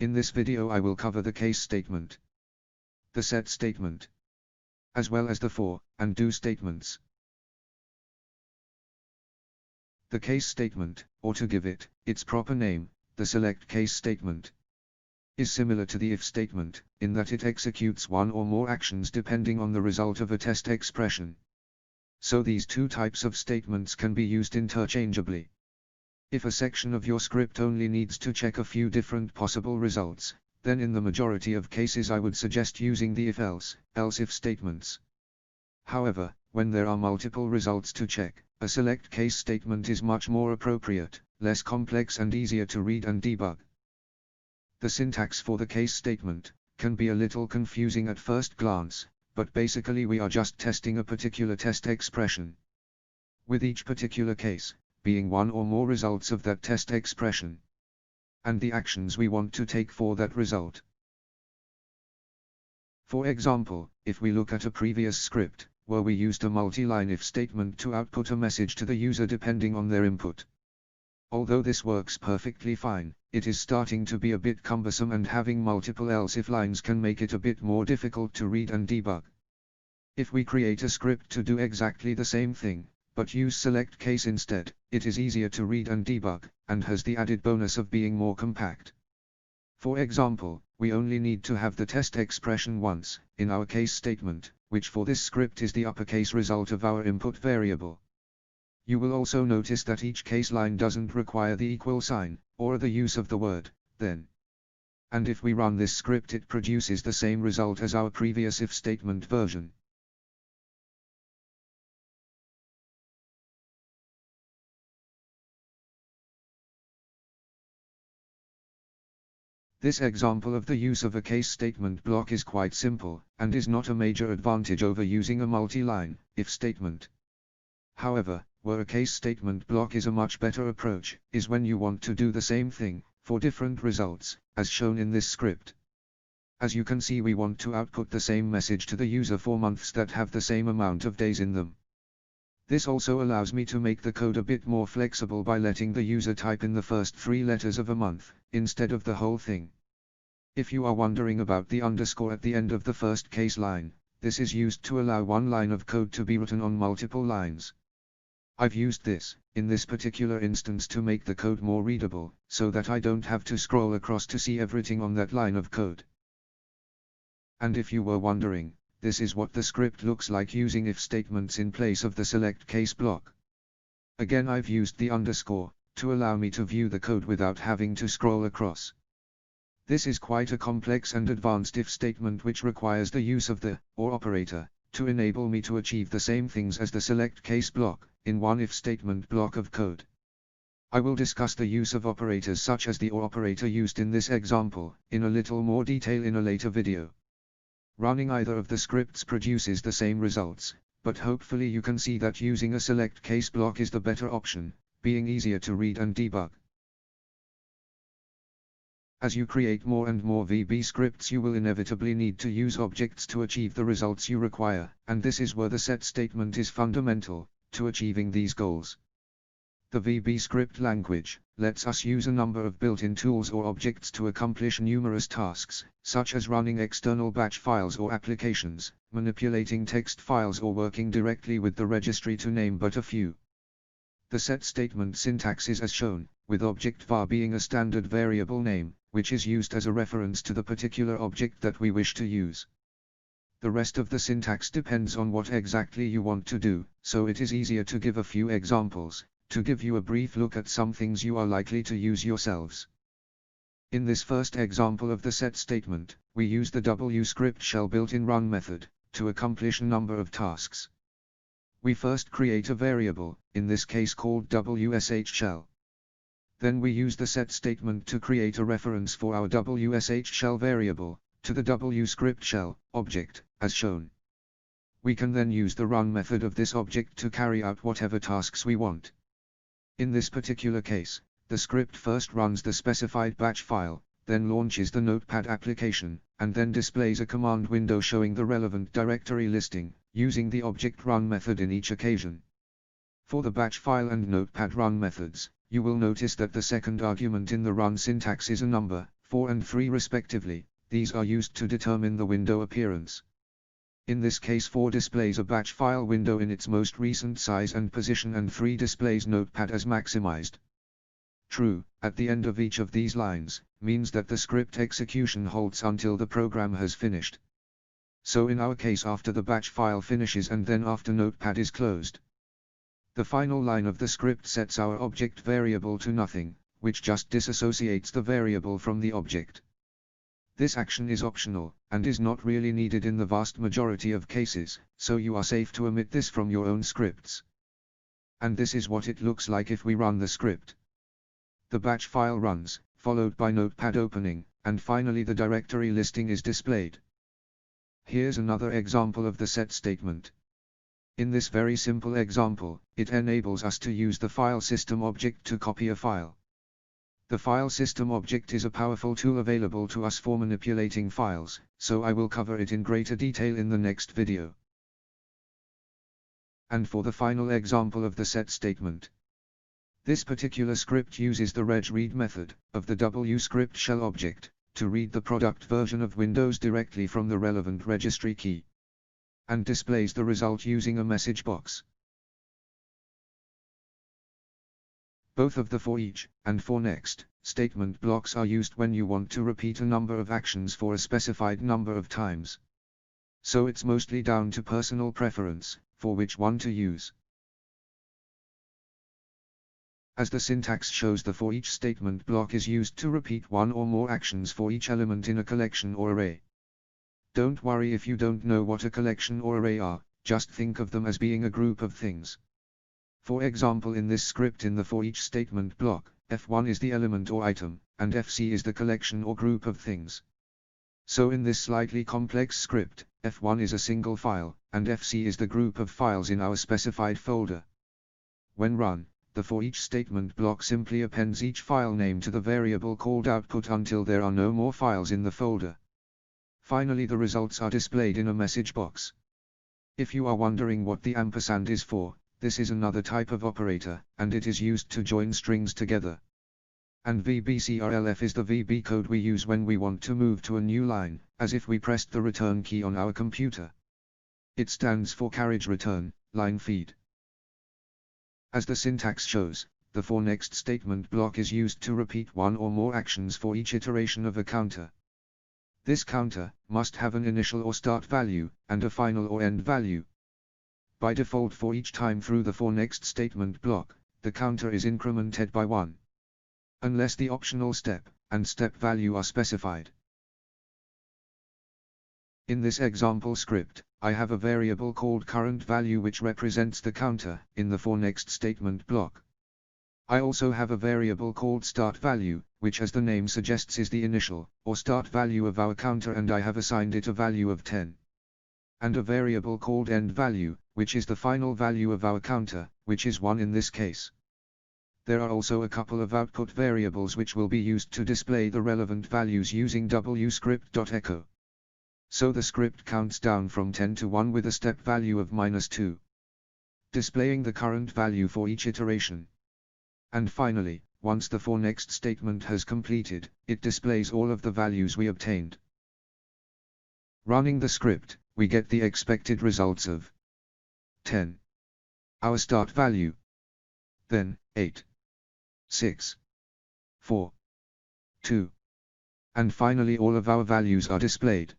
In this video I will cover the case statement, the set statement, as well as the for and do statements. The case statement, or to give it its proper name, the select case statement, is similar to the if statement, in that it executes one or more actions depending on the result of a test expression. So these two types of statements can be used interchangeably. If a section of your script only needs to check a few different possible results, then in the majority of cases I would suggest using the if-else, else-if statements. However, when there are multiple results to check, a select case statement is much more appropriate, less complex and easier to read and debug. The syntax for the case statement can be a little confusing at first glance, but basically we are just testing a particular test expression, with each particular case being one or more results of that test expression, and the actions we want to take for that result. For example, if we look at a previous script, where we used a multi-line if statement to output a message to the user depending on their input. Although this works perfectly fine, it is starting to be a bit cumbersome, and having multiple else-if lines can make it a bit more difficult to read and debug. If we create a script to do exactly the same thing, but use select case instead, it is easier to read and debug, and has the added bonus of being more compact. For example, we only need to have the test expression once, in our case statement, which for this script is the uppercase result of our input variable. You will also notice that each case line doesn't require the equal sign, or the use of the word then. And if we run this script, it produces the same result as our previous if statement version. This example of the use of a case statement block is quite simple, and is not a major advantage over using a multi-line if statement. However, where a case statement block is a much better approach, is when you want to do the same thing, for different results, as shown in this script. As you can see, we want to output the same message to the user for months that have the same amount of days in them. This also allows me to make the code a bit more flexible by letting the user type in the first 3 letters of a month, instead of the whole thing. If you are wondering about the underscore at the end of the first case line, this is used to allow one line of code to be written on multiple lines. I've used this, in this particular instance, to make the code more readable, so that I don't have to scroll across to see everything on that line of code. And if you were wondering, this is what the script looks like using if statements in place of the select case block. Again, I've used the underscore to allow me to view the code without having to scroll across. This is quite a complex and advanced if statement which requires the use of the or operator to enable me to achieve the same things as the select case block in one if statement block of code. I will discuss the use of operators such as the or operator used in this example in a little more detail in a later video. Running either of the scripts produces the same results, but hopefully you can see that using a select case block is the better option, being easier to read and debug. As you create more and more VB scripts, you will inevitably need to use objects to achieve the results you require, and this is where the set statement is fundamental to achieving these goals. The VBScript language lets us use a number of built-in tools or objects to accomplish numerous tasks, such as running external batch files or applications, manipulating text files, or working directly with the registry, to name but a few. The set statement syntax is as shown, with object var being a standard variable name, which is used as a reference to the particular object that we wish to use. The rest of the syntax depends on what exactly you want to do, so it is easier to give a few examples to give you a brief look at some things you are likely to use yourselves. In this first example of the set statement, we use the WshShell built-in run method to accomplish a number of tasks. We first create a variable, in this case called WshShell. Then we use the set statement to create a reference for our WshShell variable to the WshShell object, as shown. We can then use the run method of this object to carry out whatever tasks we want. In this particular case, the script first runs the specified batch file, then launches the Notepad application, and then displays a command window showing the relevant directory listing, using the object run method in each occasion. For the batch file and Notepad run methods, you will notice that the second argument in the run syntax is a number, 4 and 3 respectively. These are used to determine the window appearance. In this case 4 displays a batch file window in its most recent size and position, and 3 displays Notepad as maximized. True, at the end of each of these lines, means that the script execution halts until the program has finished. So in our case after the batch file finishes and then after Notepad is closed. The final line of the script sets our object variable to nothing, which just disassociates the variable from the object. This action is optional, and is not really needed in the vast majority of cases, so you are safe to omit this from your own scripts. And this is what it looks like if we run the script. The batch file runs, followed by Notepad opening, and finally the directory listing is displayed. Here's another example of the set statement. In this very simple example, it enables us to use the file system object to copy a file. The file system object is a powerful tool available to us for manipulating files, so I will cover it in greater detail in the next video. And for the final example of the set statement. This particular script uses the RegRead method of the WshShell object to read the product version of Windows directly from the relevant registry key, and displays the result using a message box. Both of the for each and for next statement blocks are used when you want to repeat a number of actions for a specified number of times. So it's mostly down to personal preference for which one to use. As the syntax shows, the for each statement block is used to repeat one or more actions for each element in a collection or array. Don't worry if you don't know what a collection or array are, just think of them as being a group of things. For example, in this script, in the for each statement block, F1 is the element or item, and FC is the collection or group of things. So in this slightly complex script, F1 is a single file, and FC is the group of files in our specified folder. When run, the for each statement block simply appends each file name to the variable called output until there are no more files in the folder. Finally, the results are displayed in a message box. If you are wondering what the ampersand is for, this is another type of operator, and it is used to join strings together. And VBCRLF is the VB code we use when we want to move to a new line, as if we pressed the return key on our computer. It stands for carriage return, line feed. As the syntax shows, the for next statement block is used to repeat one or more actions for each iteration of a counter. This counter must have an initial or start value, and a final or end value. By default, for each time through the for next statement block, the counter is incremented by 1. Unless the optional step and step value are specified. In this example script, I have a variable called current value which represents the counter in the for next statement block. I also have a variable called start value, which, as the name suggests, is the initial or start value of our counter, and I have assigned it a value of 10. And a variable called end value, which is the final value of our counter, which is 1 in this case. There are also a couple of output variables which will be used to display the relevant values using WScript.echo. So the script counts down from 10 to 1 with a step value of -2, displaying the current value for each iteration. And finally, once the for next statement has completed, it displays all of the values we obtained. Running the script, we get the expected results of 10. Our start value. Then, 8. 6. 4. 2. And finally all of our values are displayed.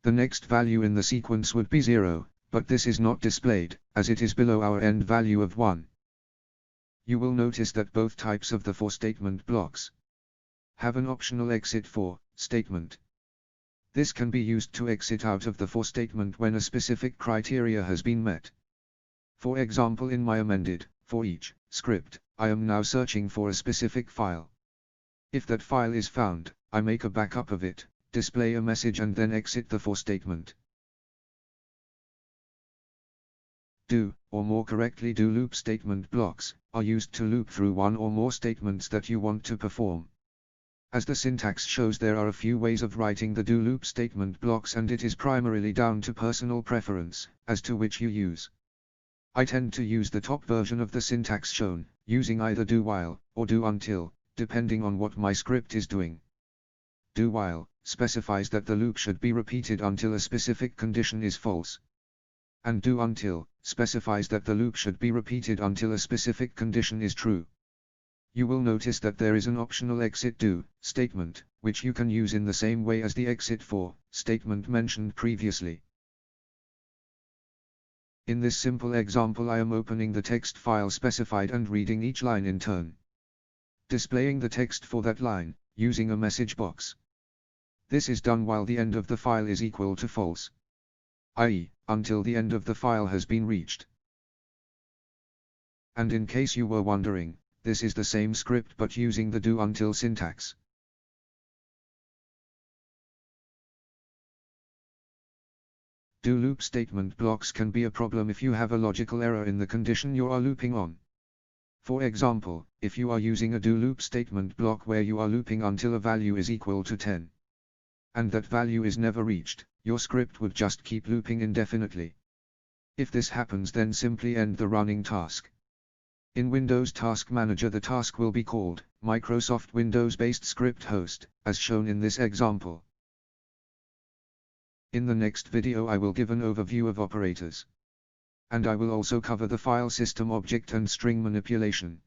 The next value in the sequence would be 0, but this is not displayed, as it is below our end value of 1. You will notice that both types of the for statement blocks have an optional exit for statement. This can be used to exit out of the for statement when a specific criteria has been met. For example, in my amended for each script, I am now searching for a specific file. If that file is found, I make a backup of it, display a message, and then exit the for statement. Do, or more correctly do loop statement blocks, are used to loop through one or more statements that you want to perform. As the syntax shows, there are a few ways of writing the do loop statement blocks, and it is primarily down to personal preference as to which you use. I tend to use the top version of the syntax shown, using either do while or do until, depending on what my script is doing. Do while specifies that the loop should be repeated until a specific condition is false. And do until specifies that the loop should be repeated until a specific condition is true. You will notice that there is an optional exit do statement, which you can use in the same way as the exit for statement mentioned previously. In this simple example I am opening the text file specified and reading each line in turn. Displaying the text for that line, using a message box. This is done while the end of the file is equal to false, i.e., until the end of the file has been reached. And in case you were wondering, this is the same script but using the do until syntax. Do loop statement blocks can be a problem if you have a logical error in the condition you are looping on. For example, if you are using a do loop statement block where you are looping until a value is equal to 10, and that value is never reached, your script would just keep looping indefinitely. If this happens, then simply end the running task. In Windows Task Manager the task will be called Microsoft Windows-based script host, as shown in this example. In the next video I will give an overview of operators. And I will also cover the file system object and string manipulation.